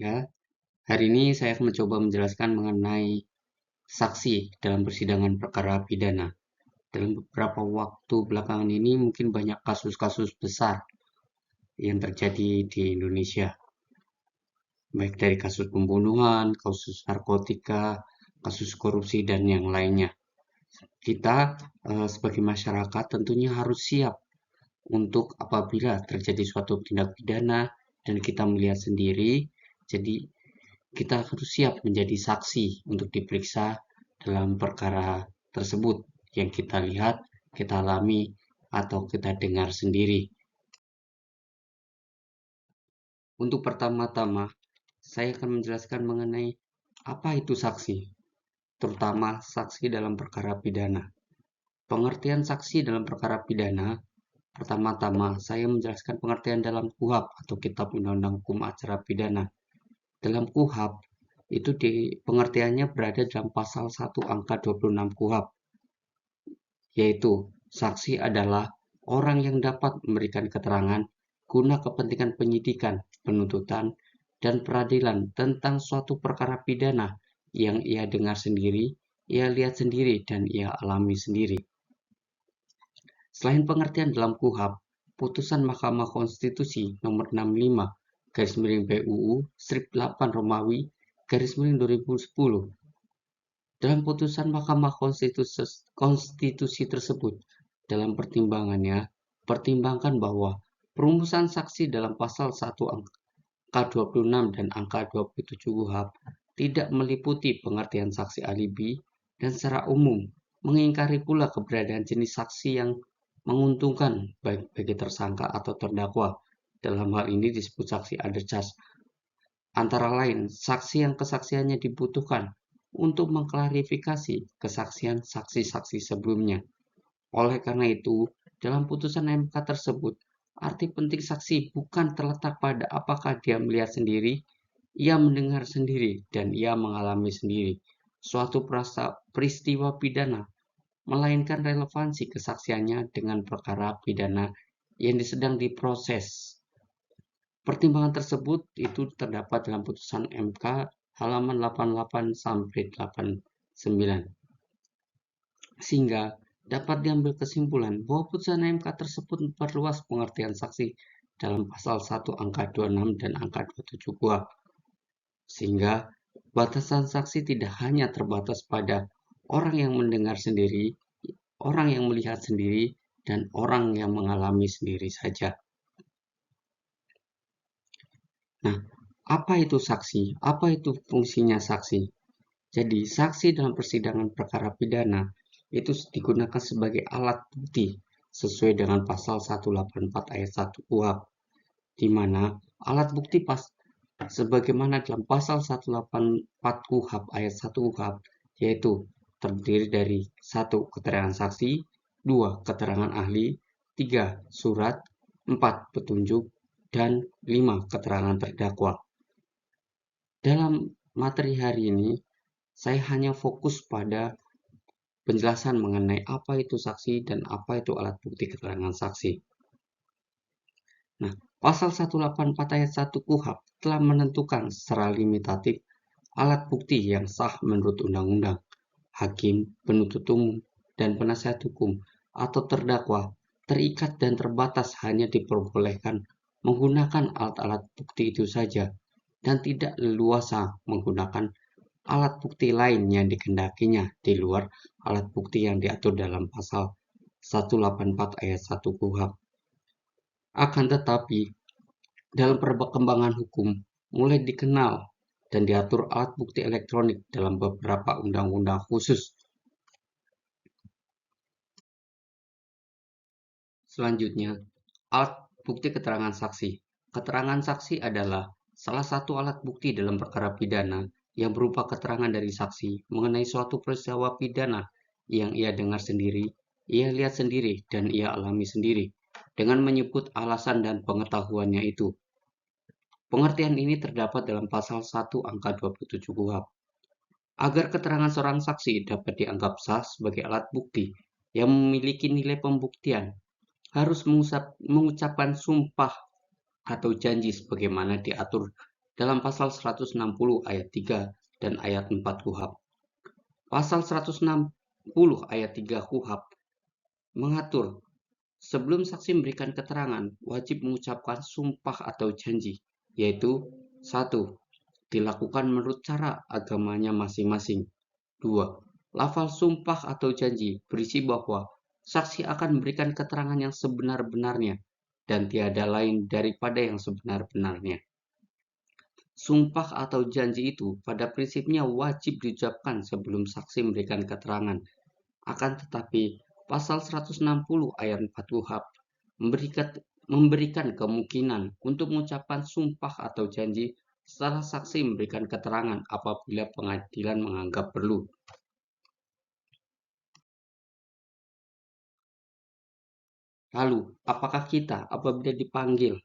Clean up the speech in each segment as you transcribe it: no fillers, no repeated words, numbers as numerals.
Ya, hari ini saya akan mencoba menjelaskan mengenai saksi dalam persidangan perkara pidana. Dalam beberapa waktu belakangan ini mungkin banyak kasus-kasus besar yang terjadi di Indonesia, baik dari kasus pembunuhan, kasus narkotika, kasus korupsi, dan yang lainnya. Kita sebagai masyarakat tentunya harus siap untuk apabila terjadi suatu tindak pidana dan kita melihat sendiri, jadi kita harus siap menjadi saksi untuk diperiksa dalam perkara tersebut yang kita lihat, kita alami, atau kita dengar sendiri. Untuk pertama-tama, saya akan menjelaskan mengenai apa itu saksi, terutama saksi dalam perkara pidana. Pengertian saksi dalam perkara pidana, pertama-tama saya menjelaskan pengertian dalam KUHP atau Kitab Undang-Undang Hukum Acara Pidana. Dalam KUHP, itu pengertiannya berada dalam pasal 1 angka 26 KUHP, yaitu saksi adalah orang yang dapat memberikan keterangan guna kepentingan penyidikan, penuntutan, dan peradilan tentang suatu perkara pidana yang ia dengar sendiri, ia lihat sendiri, dan ia alami sendiri. Selain pengertian dalam KUHP, putusan Mahkamah Konstitusi nomor 65 garis miring PUU strip 8 Romawi garis miring 2010. Dalam putusan Mahkamah Konstitusi tersebut, dalam pertimbangannya, pertimbangkan bahwa perumusan saksi dalam pasal 1 angka 26 dan angka 27 KUHP tidak meliputi pengertian saksi alibi dan secara umum mengingkari pula keberadaan jenis saksi yang menguntungkan baik bagi tersangka atau terdakwa. Dalam hal ini disebut saksi undercharge. Antara lain, saksi yang kesaksiannya dibutuhkan untuk mengklarifikasi kesaksian saksi-saksi sebelumnya. Oleh karena itu, dalam putusan MK tersebut, arti penting saksi bukan terletak pada apakah dia melihat sendiri, ia mendengar sendiri, dan ia mengalami sendiri suatu peristiwa pidana, melainkan relevansi kesaksiannya dengan perkara pidana yang sedang diproses. Pertimbangan tersebut itu terdapat dalam putusan MK halaman 88 sampai 89. Sehingga dapat diambil kesimpulan bahwa putusan MK tersebut memperluas pengertian saksi dalam pasal 1 angka 26 dan angka 27 KUHP. Sehingga batasan saksi tidak hanya terbatas pada orang yang mendengar sendiri, orang yang melihat sendiri, dan orang yang mengalami sendiri saja. Nah, apa itu saksi? Apa itu fungsinya saksi? Jadi, saksi dalam persidangan perkara pidana itu digunakan sebagai alat bukti sesuai dengan pasal 184 ayat 1 KUHP, di mana alat bukti sebagaimana dalam pasal 184 KUHP ayat 1 KUHP, yaitu terdiri dari 1. Keterangan saksi, 2. Keterangan ahli, 3. Surat, 4. Petunjuk, dan 5. Keterangan terdakwa. Dalam materi hari ini, saya hanya fokus pada penjelasan mengenai apa itu saksi dan apa itu alat bukti keterangan saksi. Nah, pasal 184 ayat 1 KUHP telah menentukan secara limitatif alat bukti yang sah menurut undang-undang. Hakim, penuntut umum, dan penasihat hukum atau terdakwa terikat dan terbatas hanya diperbolehkan menggunakan alat-alat bukti itu saja dan tidak leluasa menggunakan alat bukti lain yang dikehendakinya di luar alat bukti yang diatur dalam pasal 184 ayat 1 KUHP. Akan tetapi, dalam perkembangan hukum, mulai dikenal dan diatur alat bukti elektronik dalam beberapa undang-undang khusus. Selanjutnya, alat bukti keterangan saksi. Keterangan saksi adalah salah satu alat bukti dalam perkara pidana yang berupa keterangan dari saksi mengenai suatu peristiwa pidana yang ia dengar sendiri, ia lihat sendiri, dan ia alami sendiri, dengan menyebut alasan dan pengetahuannya itu. Pengertian ini terdapat dalam pasal 1 angka 27 KUHP. Agar keterangan seorang saksi dapat dianggap sah sebagai alat bukti yang memiliki nilai pembuktian, harus mengucapkan sumpah atau janji sebagaimana diatur dalam pasal 160 ayat 3 dan ayat 4 KUHP. Pasal 160 ayat 3 KUHP mengatur sebelum saksi memberikan keterangan wajib mengucapkan sumpah atau janji, yaitu 1. Dilakukan menurut cara agamanya masing-masing. 2. Lafal sumpah atau janji berisi bahwa saksi akan memberikan keterangan yang sebenar-benarnya dan tiada lain daripada yang sebenar-benarnya. Sumpah atau janji itu pada prinsipnya wajib diucapkan sebelum saksi memberikan keterangan. Akan tetapi, pasal 160 ayat 4 KUHP memberikan kemungkinan untuk mengucapkan sumpah atau janji setelah saksi memberikan keterangan apabila pengadilan menganggap perlu. Lalu, apakah kita apabila dipanggil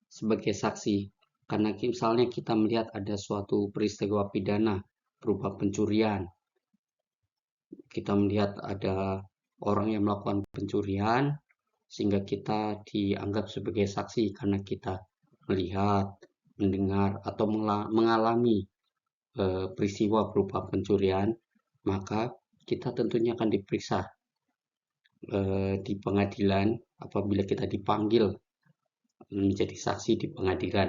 sebagai saksi, karena misalnya kita melihat ada suatu peristiwa pidana berupa pencurian, kita melihat ada orang yang melakukan pencurian, sehingga kita dianggap sebagai saksi karena kita melihat, mendengar, atau mengalami peristiwa berupa pencurian, maka kita tentunya akan diperiksa di pengadilan apabila kita dipanggil menjadi saksi di pengadilan.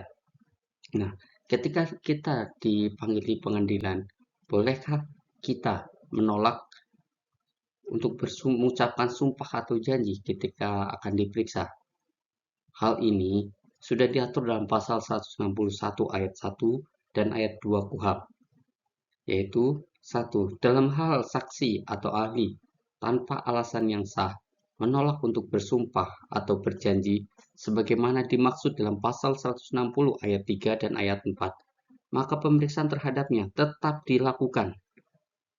Nah, ketika kita dipanggil di pengadilan, bolehkah kita menolak untuk mengucapkan sumpah atau janji ketika akan diperiksa? Hal ini sudah diatur dalam pasal 161 ayat 1 dan ayat 2 KUHP, yaitu 1. Dalam hal saksi atau ahli tanpa alasan yang sah menolak untuk bersumpah atau berjanji sebagaimana dimaksud dalam pasal 160 ayat 3 dan ayat 4, maka pemeriksaan terhadapnya tetap dilakukan.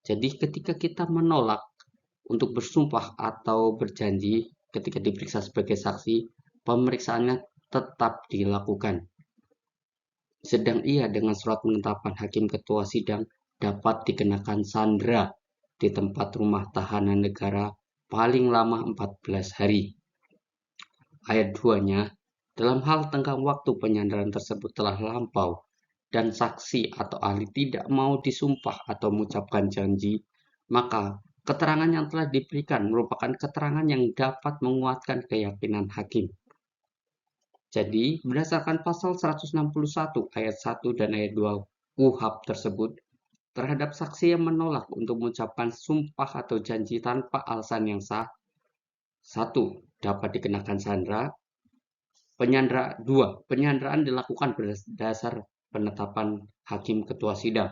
Jadi ketika kita menolak untuk bersumpah atau berjanji ketika diperiksa sebagai saksi, pemeriksaannya tetap dilakukan. Sedang ia dengan surat penetapan hakim ketua sidang dapat dikenakan sandera di tempat rumah tahanan negara paling lama 14 hari. Ayat 2-nya, dalam hal tenggang waktu penyandaran tersebut telah lampau dan saksi atau ahli tidak mau disumpah atau mengucapkan janji, maka keterangan yang telah diberikan merupakan keterangan yang dapat menguatkan keyakinan hakim. Jadi, berdasarkan pasal 161 ayat 1 dan ayat 2 KUHP tersebut, terhadap saksi yang menolak untuk mengucapkan sumpah atau janji tanpa alasan yang sah, 1. Dapat dikenakan sandera. 2. Penyanderaan dilakukan berdasar penetapan hakim ketua sidang.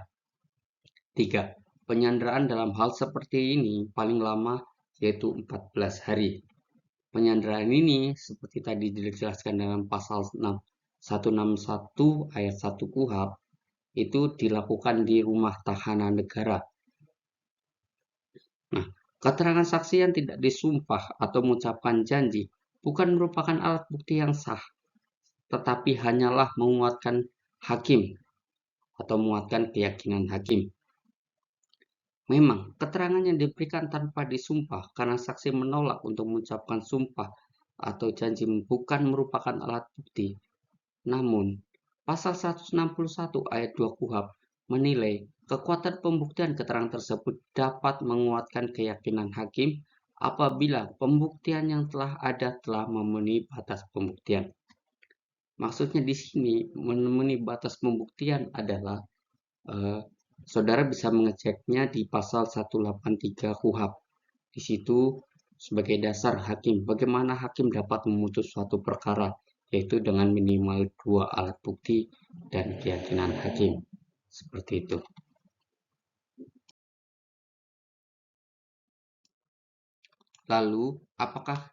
3. Penyanderaan dalam hal seperti ini paling lama yaitu 14 hari. Penyanderaan ini seperti tadi dijelaskan dalam pasal 161 ayat 1 KUHP itu dilakukan di rumah tahanan negara. Nah, keterangan saksi yang tidak disumpah atau mengucapkan janji bukan merupakan alat bukti yang sah, tetapi hanyalah menguatkan hakim atau menguatkan keyakinan hakim. Memang, keterangan yang diberikan tanpa disumpah karena saksi menolak untuk mengucapkan sumpah atau janji bukan merupakan alat bukti. Namun, pasal 161 ayat 2 KUHP menilai kekuatan pembuktian keterangan tersebut dapat menguatkan keyakinan hakim apabila pembuktian yang telah ada telah memenuhi batas pembuktian. Maksudnya di sini memenuhi batas pembuktian adalah saudara bisa mengeceknya di pasal 183 KUHP. Di situ sebagai dasar hakim, bagaimana hakim dapat memutus suatu perkara, yaitu dengan minimal 2 alat bukti dan keyakinan hakim. Seperti itu. Lalu, apakah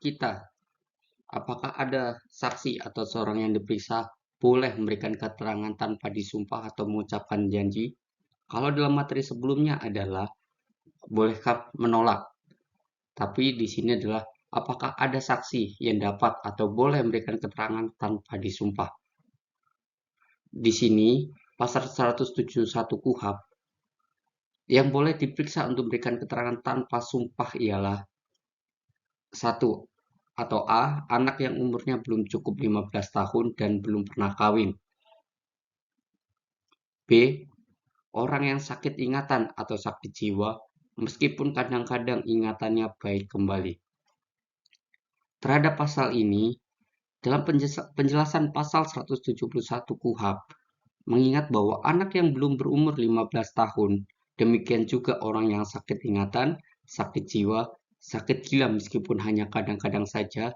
ada saksi atau seorang yang diperiksa boleh memberikan keterangan tanpa disumpah atau mengucapkan janji? Kalau dalam materi sebelumnya adalah bolehkah menolak? Tapi di sini adalah apakah ada saksi yang dapat atau boleh memberikan keterangan tanpa disumpah? Di sini pasal 171 KUHP yang boleh diperiksa untuk memberikan keterangan tanpa sumpah ialah 1. Atau A. Anak yang umurnya belum cukup 15 tahun dan belum pernah kawin. B. Orang yang sakit ingatan atau sakit jiwa, meskipun kadang-kadang ingatannya baik kembali. Terhadap pasal ini, dalam penjelasan pasal 171 KUHP, mengingat bahwa anak yang belum berumur 15 tahun, demikian juga orang yang sakit ingatan, sakit jiwa, sakit gila meskipun hanya kadang-kadang saja,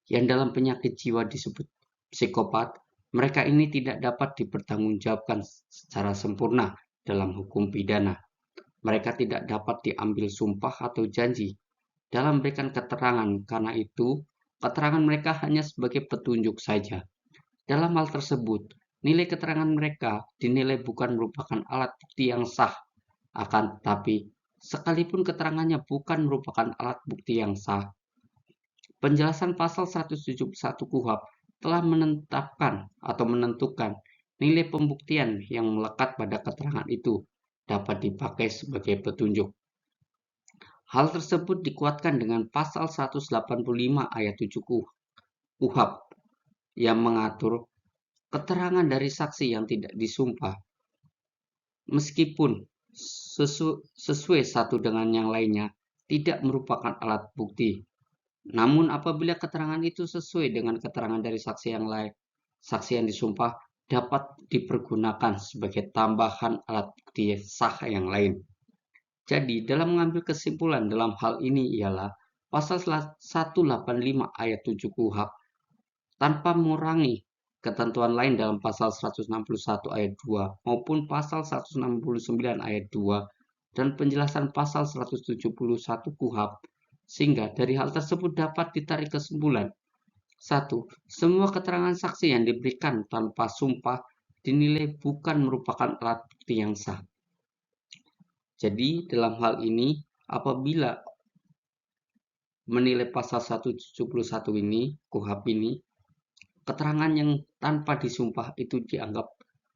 yang dalam penyakit jiwa disebut psikopat, mereka ini tidak dapat dipertanggungjawabkan secara sempurna dalam hukum pidana. Mereka tidak dapat diambil sumpah atau janji dalam memberikan keterangan, karena itu keterangan mereka hanya sebagai petunjuk saja. Dalam hal tersebut, nilai keterangan mereka dinilai bukan merupakan alat bukti yang sah, akan tetapi sekalipun keterangannya bukan merupakan alat bukti yang sah, penjelasan pasal 171 KUHP telah menetapkan atau menentukan nilai pembuktian yang melekat pada keterangan itu dapat dipakai sebagai petunjuk. Hal tersebut dikuatkan dengan pasal 185 ayat 7 KUHP yang mengatur keterangan dari saksi yang tidak disumpah, meskipun sesuai satu dengan yang lainnya, tidak merupakan alat bukti. Namun apabila keterangan itu sesuai dengan keterangan dari saksi yang lain, saksi yang disumpah dapat dipergunakan sebagai tambahan alat bukti sah yang lain. Jadi, dalam mengambil kesimpulan dalam hal ini ialah pasal 185 ayat 7 KUHP tanpa mengurangi ketentuan lain dalam pasal 161 ayat 2 maupun pasal 169 ayat 2 dan penjelasan pasal 171 KUHP, sehingga dari hal tersebut dapat ditarik kesimpulan. 1. Semua keterangan saksi yang diberikan tanpa sumpah dinilai bukan merupakan alat bukti yang sah. Jadi dalam hal ini, apabila menilai pasal 171 ini, KUHP ini, keterangan yang tanpa disumpah itu dianggap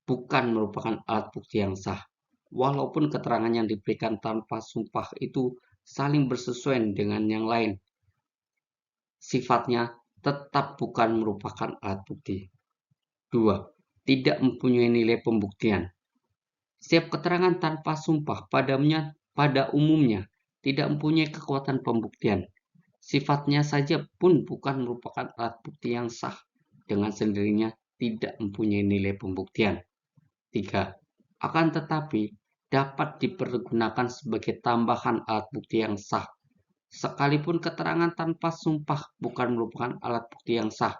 bukan merupakan alat bukti yang sah. Walaupun keterangan yang diberikan tanpa sumpah itu saling bersesuaian dengan yang lain, sifatnya tetap bukan merupakan alat bukti. 2. Tidak mempunyai nilai pembuktian. Setiap keterangan tanpa sumpah pada umumnya tidak mempunyai kekuatan pembuktian. Sifatnya saja pun bukan merupakan alat bukti yang sah, dengan sendirinya tidak mempunyai nilai pembuktian. 3. Akan tetapi dapat dipergunakan sebagai tambahan alat bukti yang sah, sekalipun keterangan tanpa sumpah bukan merupakan alat bukti yang sah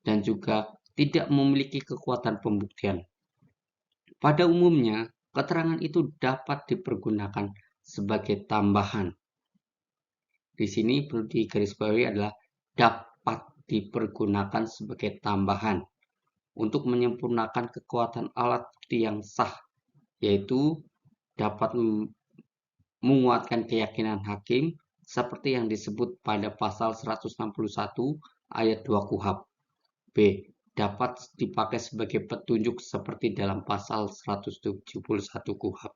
dan juga tidak memiliki kekuatan pembuktian. Pada umumnya, keterangan itu dapat dipergunakan sebagai tambahan. Di sini perlu digarisbawahi adalah dapat dipergunakan sebagai tambahan untuk menyempurnakan kekuatan alat bukti yang sah, yaitu dapat menguatkan keyakinan hakim seperti yang disebut pada pasal 161 ayat 2 KUHP. B. Dapat dipakai sebagai petunjuk seperti dalam pasal 171 KUHP.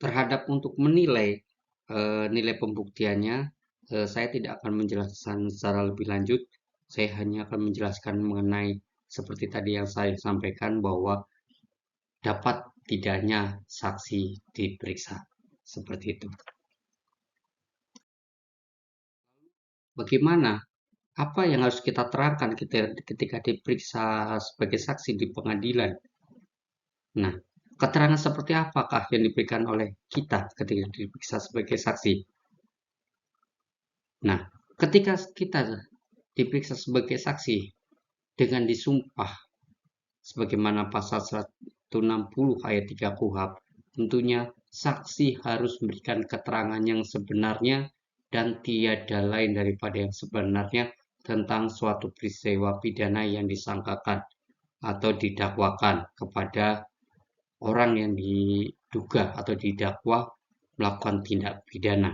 terhadap untuk menilai nilai pembuktiannya, saya tidak akan menjelaskan secara lebih lanjut. Saya hanya akan menjelaskan mengenai seperti tadi yang saya sampaikan bahwa dapat tidaknya saksi diperiksa. Seperti itu. Bagaimana? Apa yang harus kita terangkan ketika diperiksa sebagai saksi di pengadilan? Nah, keterangan seperti apakah yang diberikan oleh kita ketika diperiksa sebagai saksi? Nah, ketika kita diperiksa sebagai saksi dengan disumpah sebagaimana pasal 160 ayat 3 KUHP, tentunya saksi harus memberikan keterangan yang sebenarnya dan tiada lain daripada yang sebenarnya tentang suatu peristiwa pidana yang disangkakan atau didakwakan kepada orang yang diduga atau didakwa melakukan tindak pidana.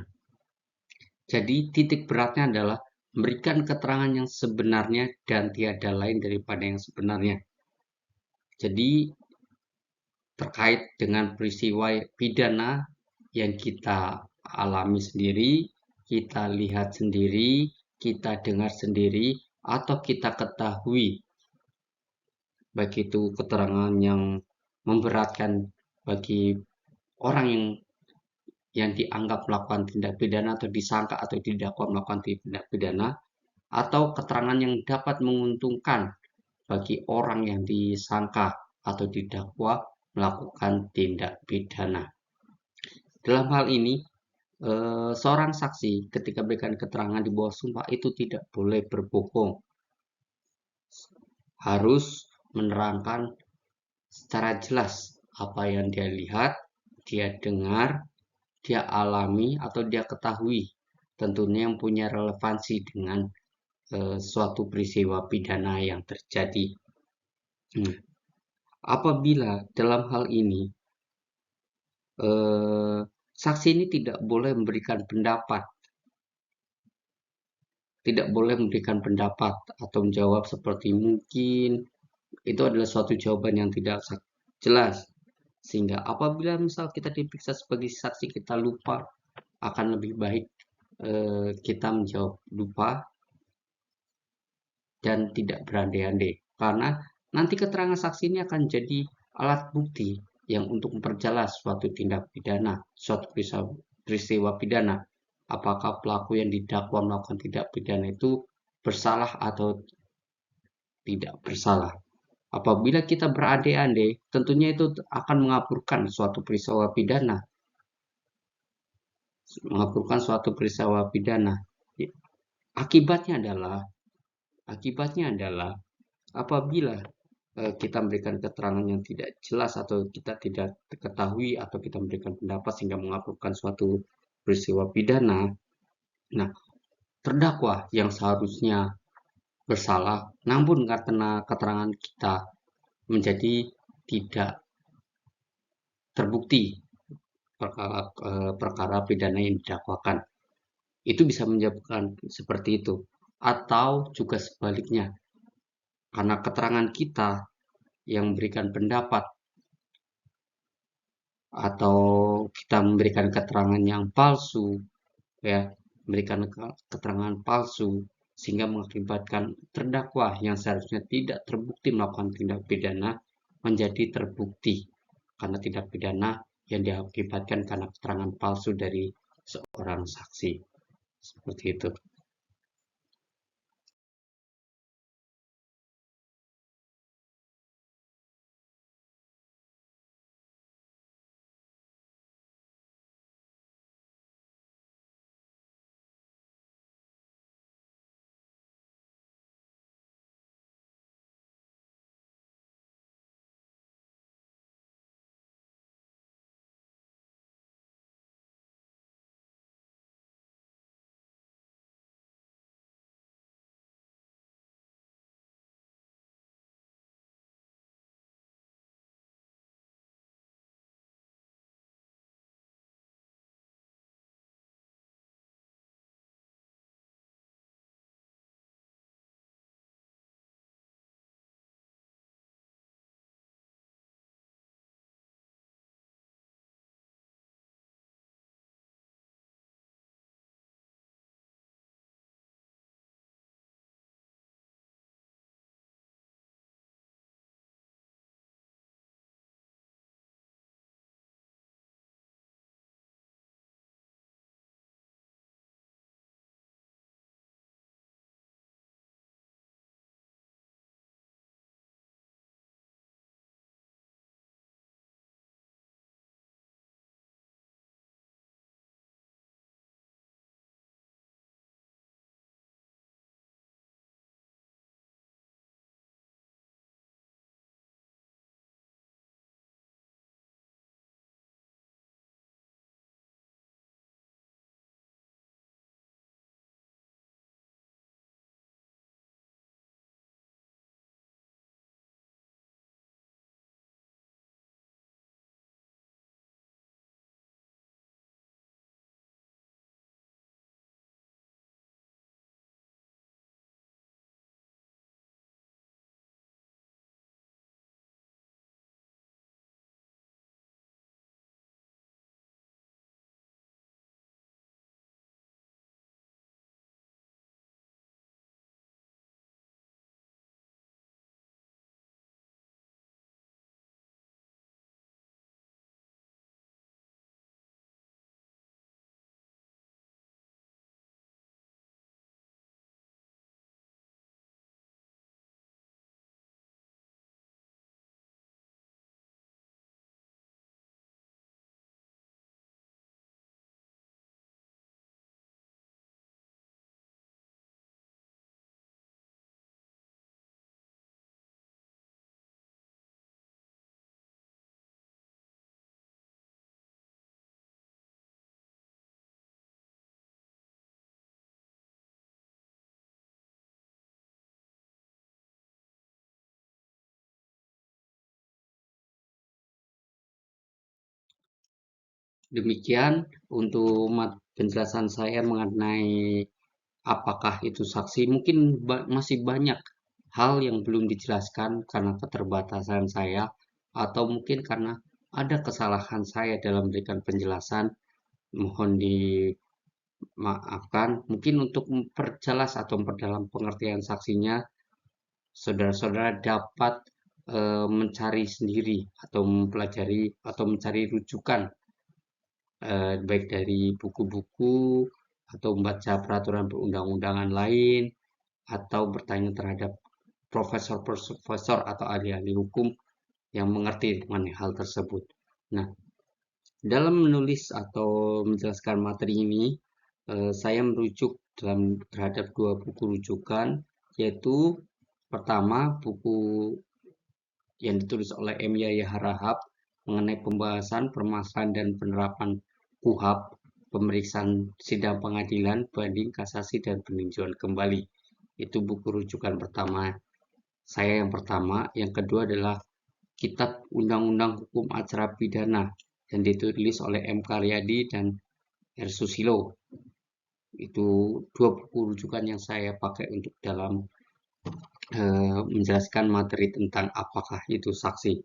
Jadi titik beratnya adalah memberikan keterangan yang sebenarnya dan tiada lain daripada yang sebenarnya. Jadi terkait dengan peristiwa pidana yang kita alami sendiri, kita lihat sendiri, kita dengar sendiri, atau kita ketahui, baik itu keterangan yang memberatkan bagi orang yang dianggap melakukan tindak pidana atau disangka atau didakwa melakukan tindak pidana, atau keterangan yang dapat menguntungkan bagi orang yang disangka atau didakwa melakukan tindak pidana. Dalam hal ini, seorang saksi ketika berikan keterangan di bawah sumpah itu tidak boleh berbohong. Harus menerangkan secara jelas apa yang dia lihat, dia dengar, dia alami, atau dia ketahui. Tentunya yang punya relevansi dengan suatu peristiwa pidana yang terjadi. Apabila dalam hal ini saksi ini tidak boleh memberikan pendapat, atau menjawab seperti mungkin, itu adalah suatu jawaban yang tidak jelas. Sehingga apabila misal kita diperiksa sebagai saksi kita lupa, akan lebih baik kita menjawab lupa dan tidak berandai-andai. Karena nanti keterangan saksi ini akan jadi alat bukti yang untuk memperjelas suatu tindak pidana, suatu peristiwa pidana. Apakah pelaku yang didakwa melakukan tindak pidana itu bersalah atau tidak bersalah. Apabila kita berandai-andai, tentunya itu akan mengaburkan suatu peristiwa pidana. Akibatnya adalah apabila kita memberikan keterangan yang tidak jelas atau kita tidak ketahui atau kita memberikan pendapat sehingga mengaburkan suatu peristiwa pidana. Nah, terdakwa yang seharusnya bersalah, namun karena keterangan kita menjadi tidak terbukti perkara pidana yang didakwakan. Itu bisa menyebabkan seperti itu. Atau juga sebaliknya, karena keterangan kita yang memberikan pendapat atau kita memberikan keterangan yang palsu, ya, memberikan keterangan palsu sehingga mengakibatkan terdakwa yang seharusnya tidak terbukti melakukan tindak pidana menjadi terbukti karena tindak pidana yang diakibatkan karena keterangan palsu dari seorang saksi. Seperti itu. Demikian untuk penjelasan saya mengenai apakah itu saksi. Mungkin masih banyak hal yang belum dijelaskan karena keterbatasan saya, atau mungkin karena ada kesalahan saya dalam memberikan penjelasan. Mohon dimaafkan. Mungkin untuk memperjelas atau memperdalam pengertian saksinya, saudara-saudara dapat mencari sendiri atau mempelajari atau mencari rujukan, baik dari buku-buku atau membaca peraturan perundang-undangan lain atau bertanya terhadap profesor-profesor atau ahli-ahli hukum yang mengerti mengenai hal tersebut. Nah, dalam menulis atau menjelaskan materi ini, saya merujuk terhadap dua buku rujukan, yaitu pertama buku yang ditulis oleh M. Yahya Harahap mengenai pembahasan permasalahan dan penerapan KUHP, pemeriksaan sidang pengadilan, banding, kasasi, dan peninjauan kembali. Itu buku rujukan pertama. Saya yang pertama. Yang kedua adalah Kitab Undang-Undang Hukum Acara Pidana yang ditulis oleh M. Karyadi dan R. Susilo. Itu dua buku rujukan yang saya pakai untuk dalam menjelaskan materi tentang apakah itu saksi.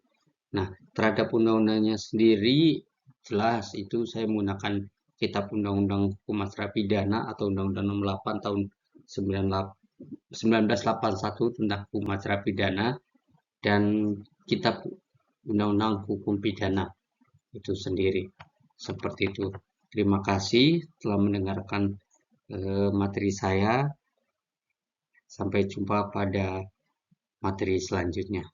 Nah, terhadap undang-undangnya sendiri, jelas itu saya menggunakan Kitab Undang-Undang Hukum Acara Pidana atau Undang-Undang Nomor 8 tahun 1981 tentang Hukum Acara Pidana dan Kitab Undang-Undang Hukum Pidana itu sendiri. Seperti itu. Terima kasih telah mendengarkan materi saya. Sampai jumpa pada materi selanjutnya.